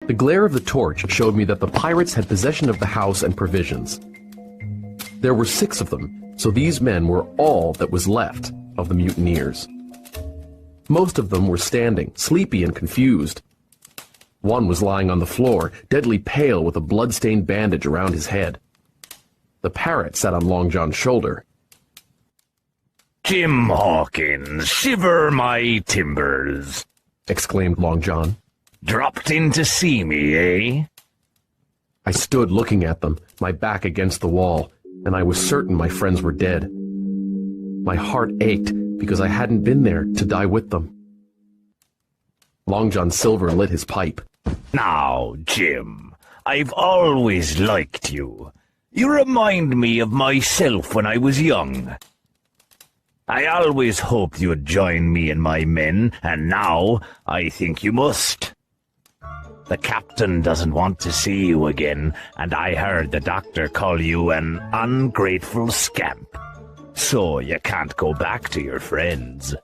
The glare of the torch showed me that the pirates had possession of the house and provisions. There were 6 of them, so these men were all that was left of the mutineers. Most of them were standing, sleepy and confused. One was lying on the floor, deadly pale with a blood-stained bandage around his head. The parrot sat on Long John's shoulder. "Jim Hawkins, shiver my timbers!" exclaimed Long John. "Dropped in to see me, eh?" I stood looking at them, my back against the wall, and I was certain my friends were dead. My heart ached because I hadn't been there to die with them. Long John Silver lit his pipe. "Now, Jim, I've always liked you. You remind me of myself when I was young. I always hoped you'd join me and my men, and now I think you must. The captain doesn't want to see you again, and I heard the doctor call you an ungrateful scamp. So you can't go back to your friends."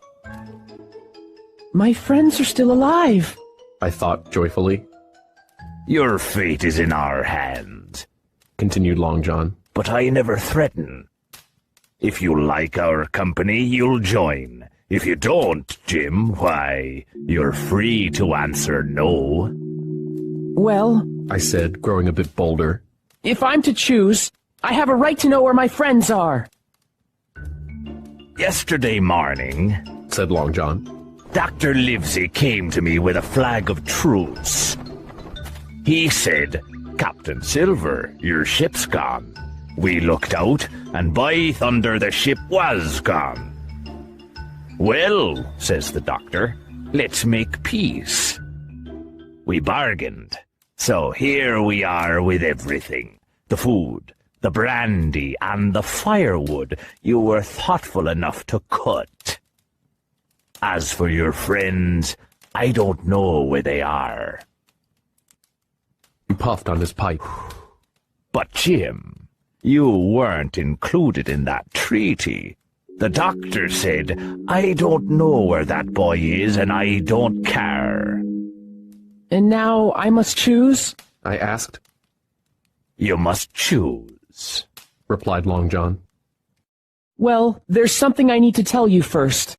My friends are still alive, I thought joyfully. "Your fate is in our hands," continued Long John. "but I never threaten. If you like our company, you'll join. If you don't, Jim, why, you're free to answer no." Well, I said, growing a bit bolder. if I'm to choose, I have a right to know where my friends are. "Yesterday morning," said Long John, "Dr. Livesey came to me with a flag of truce. He said, 'Captain Silver, your ship's gone.' We looked out, and by thunder the ship was gone. 'Well,' says the doctor, 'let's make peace.' We bargained. So here we are with everything. The food, the brandy, and the firewood you were thoughtful enough to cut. As for your friends, I don't know where they are." He puffed on his pipe. "But, Jim, you weren't included in that treaty. The doctor said, 'I don't know where that boy is, and I don't care.'" And now I must choose? I asked. "You must choose," replied Long John. Well, there's something I need to tell you first.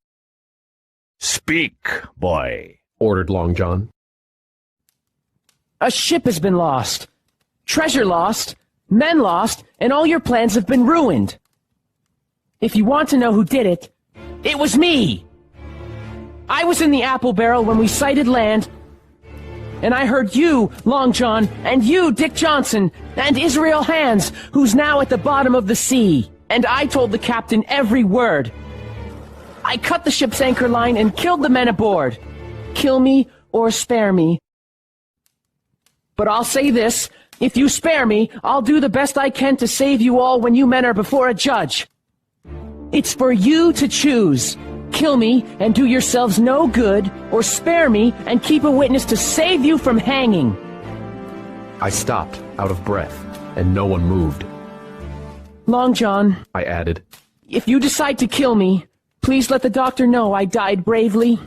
"Speak, boy," ordered Long John. A ship has been lost, treasure lost, men lost, and all your plans have been ruined. If you want to know who did it, it was me! I was in the apple barrel when we sighted land, and I heard you, Long John, and you, Dick Johnson, and Israel Hands, who's now at the bottom of the sea, and I told the captain every word. I cut the ship's anchor line and killed the men aboard. Kill me or spare me. But I'll say this, if you spare me, I'll do the best I can to save you all when you men are before a judge. It's for you to choose. Kill me and do yourselves no good, or spare me and keep a witness to save you from hanging. I stopped, out of breath, and no one moved. Long John, I added, if you decide to kill me, please let the doctor know I died bravely.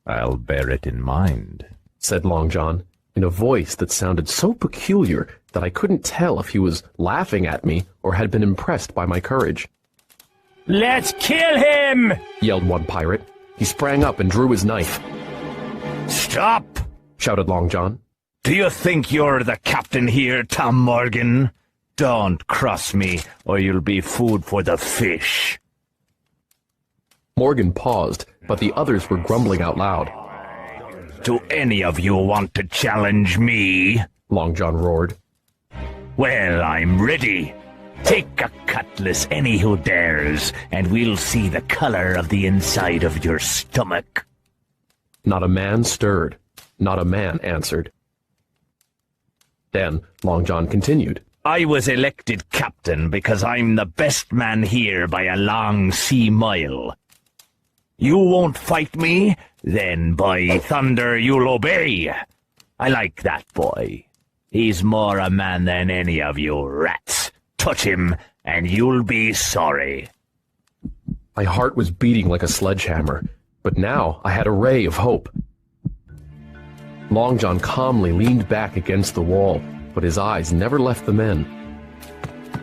"I'll bear it in mind," said Long John, in a voice that sounded so peculiar that I couldn't tell if he was laughing at me or had been impressed by my courage. "Let's kill him!" yelled one pirate. He sprang up and drew his knife. "Stop!" shouted Long John. "Do you think you're the captain here, Tom Morgan? Don't cross me, or you'll be food for the fish." Morgan paused, but the others were grumbling out loud. "Do any of you want to challenge me?" Long John roared. "Well, I'm ready. Take a cutlass, any who dares, and we'll see the color of the inside of your stomach." Not a man stirred. Not a man answered. Then Long John continued. "I was elected captain because I'm the best man here by a long sea mile. You won't fight me? Then by thunder you'll obey. I like that boy. He's more a man than any of you rats. Touch him, and you'll be sorry." My heart was beating like a sledgehammer, but now I had a ray of hope. Long John calmly leaned back against the wall, but his eyes never left the men.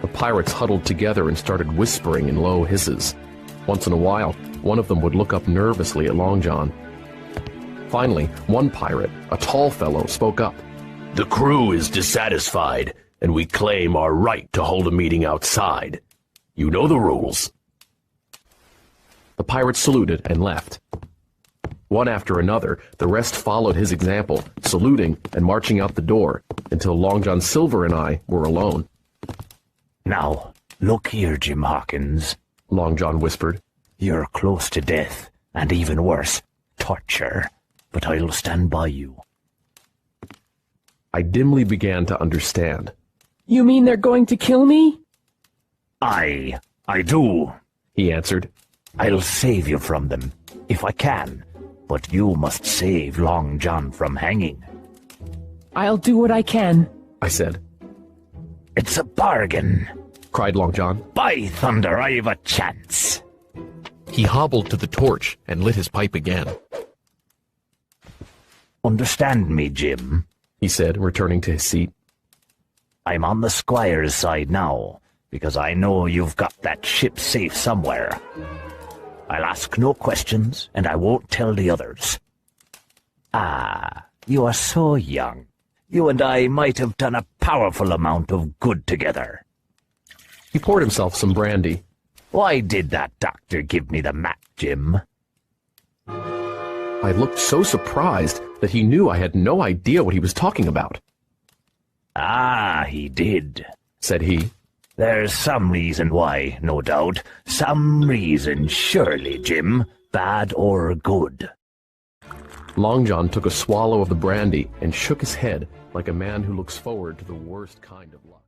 The pirates huddled together and started whispering in low hisses. Once in a while, one of them would look up nervously at Long John. Finally, one pirate, a tall fellow, spoke up. The crew is dissatisfied, and we claim our right to hold a meeting outside. You know the rules. The pirates saluted and left. One after another, the rest followed his example, saluting and marching out the door, until Long John Silver and I were alone. Now, look here, Jim Hawkins, Long John whispered. You're close to death, and even worse, torture, but I'll stand by you. I dimly began to understand. You mean they're going to kill me? I do, he answered. I'll save you from them, if I can, but you must save Long John from hanging. I'll do what I can, I said. It's a bargain, cried Long John. By thunder, I've a chance. He hobbled to the torch and lit his pipe again. Understand me, Jim, he said, returning to his seat. I'm on the squire's side now, because I know you've got that ship safe somewhere. I'll ask no questions, and I won't tell the others. Ah, you are so young. You and I might have done a powerful amount of good together. He poured himself some brandy. Why did that doctor give me the map, Jim? I looked so surprised that he knew I had no idea what he was talking about. Ah, he did, said he. There's some reason why, no doubt. Some reason, surely, Jim, bad or good. Long John took a swallow of the brandy and shook his head like a man who looks forward to the worst kind of luck.